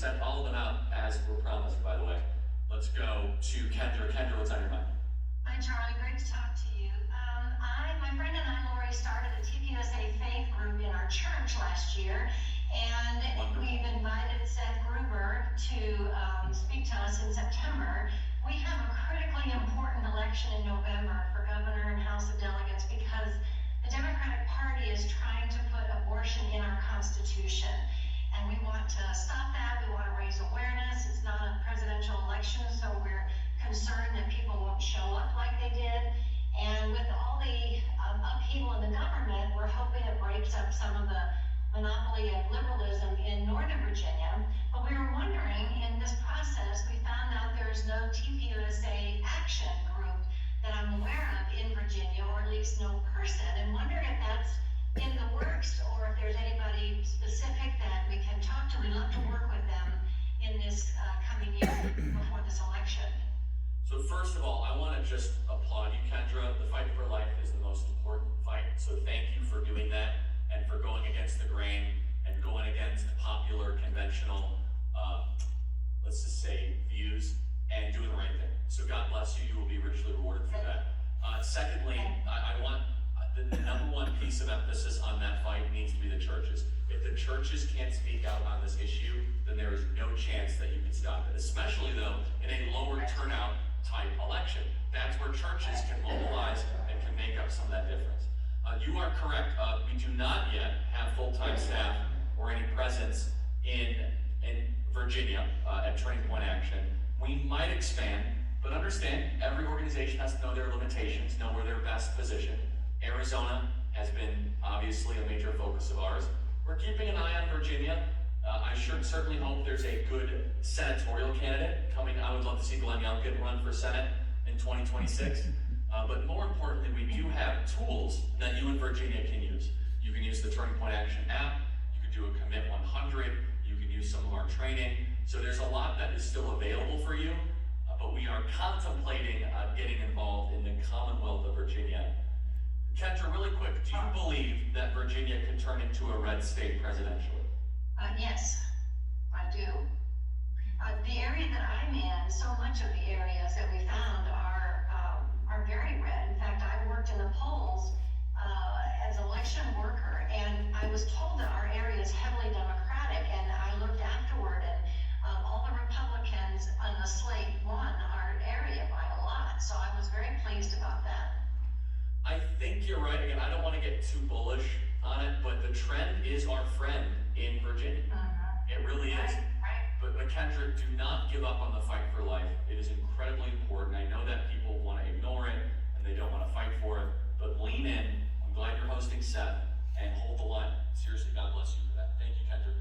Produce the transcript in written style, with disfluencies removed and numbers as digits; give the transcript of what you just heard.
sent all of them out as were promised, by the way. Let's go to Kendra. Kendra, what's on your mind? Hi, Charlie. Great to talk to you. My friend and I, Lori, started a TPUSA faith group in our church last year, and Wonderful. we've invited Seth Gruber to speak to us in September. We have a critically important election in November for governor and House of Delegates because the Democratic Party is trying to put abortion in our Constitution. And we want to stop that. We want to raise awareness. It's not a presidential election, so we're concerned that people won't show up like they did. And with all the upheaval in the government, we're hoping it breaks up some of the monopoly of liberalism in Northern Virginia. But we were wondering, in this process, we found out there's no TPUSA action group that I'm aware of in Virginia, or at least no person, and wondered if that's in the works, or if there's anybody specific that we can talk to. We'd love to work with them in this coming year before this election. So first of all, I want to just applaud you, Kendra. The fight for life is the most important fight. So thank you for doing that and for going against the grain and going against popular, conventional, let's just say, views and doing the right thing. So God bless you. You will be richly rewarded for that. Secondly, I want the number one piece of emphasis on that fight needs to be the churches. If the churches can't speak out on this issue, then there is no chance that you can stop it, especially though in a lower turnout type election. That's where churches can mobilize and can make up some of that difference. You are correct. We do not yet have full-time staff or any presence in Virginia at Turning Point Action. We might expand, but understand every organization has to know their limitations, know where they're best positioned. Arizona has been obviously a major focus of ours. We're keeping an eye on Virginia. I certainly hope there's a good senatorial candidate coming. I would love to see Glenn Youngkin run for Senate in 2026. But more importantly, we do have tools that you in Virginia can use. You can use the Turning Point Action app. You could do a Commit 100. You can use some of our training. So there's a lot that is still available for you. But we are contemplating getting involved in the Commonwealth of Virginia. Kendra, really quick, do you believe that Virginia can turn into a red state presidentially? Yes, I do. The area that I'm in, so much of the areas that we found are very red. In fact, I worked in the polls as an election worker, and I was told that our area is heavily Democratic, and I looked afterward, and all the Republicans on the slate won our area by a lot, so I was very pleased about that. I think you're right. Again, I don't want to get too bullish on it, but the trend is our friend in Virginia. It really is. Right. But Kendra, do not give up on the fight for life. It is incredibly important. I know that people want to ignore it and they don't want to fight for it, but lean in. I'm glad you're hosting Seth, and hold the line. Seriously, God bless you for that. Thank you, Kendra.